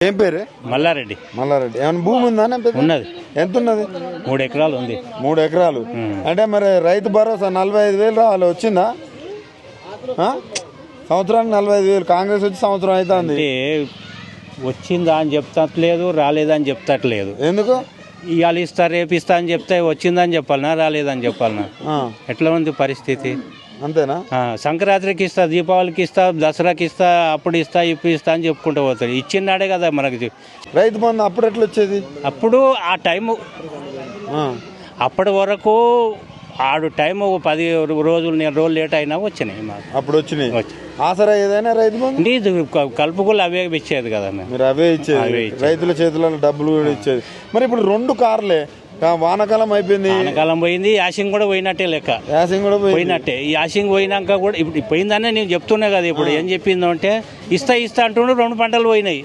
ఏం పేరు? మల్లారెడ్డి. మల్లారెడ్డి. ఏమైనా భూమి ఉందా? ఉన్నది. ఎంత ఉన్నది? 3 ఎకరాలు ఉంది. 3 ఎకరాలు. అంటే మరి రైతు భరోసా 45,000 రావాలి, వచ్చిందా? సంవత్సరానికి 45,000. కాంగ్రెస్ వచ్చి సంవత్సరం అవుతుంది. వచ్చిందా అని చెప్తట్లేదు, రాలేదా అని చెప్తట్లేదు. ఎందుకు? ఇవాళ ఇస్తా రేపు ఇస్తా అని చెప్తే వచ్చిందని చెప్పాలనా రాలేదని చెప్పాలనా? ఎట్లా ఉంది పరిస్థితి? అంతేనా? సంక్రాంతికి ఇస్తా, దీపావళికి ఇస్తా, దసరాకి ఇస్తా, అప్పుడు ఇస్తా ఇప్పుడు ఇస్తా అని చెప్పుకుంటూ పోతాడు. ఇచ్చినాడే కదా మనకి. రైతు బంధు అప్పుడు ఎట్లా వచ్చేది? అప్పుడు ఆ టైము అప్పటి వరకు ఆడు టైం 10 రోజులు లేట్ అయినా వచ్చినాయి మాకు. అప్పుడు వచ్చినాయి. ఆసరా ఏదైనా రైతు బంధు కలుపుకులు అవే ఇచ్చేది కదా మీరు. అవే ఇచ్చేది, రైతుల చేతుల్లో డబ్బులు కూడా ఇచ్చేది. మరి ఇప్పుడు 2 కార్లే, వానకాలం అయిపోయింది, వానకాలం పోయింది, యాసింగ్ కూడా పోయినట్టే లెక్క. యాసింగ్ కూడా పోయినట్టే. ఈ యాసింగ్ పోయినాక కూడా ఇప్పుడు పోయిందనే నేను చెప్తున్నా కదా. ఇప్పుడు ఏం చెప్పిందో అంటే ఇస్తా అంటుండే 2 పంటలు పోయినాయి.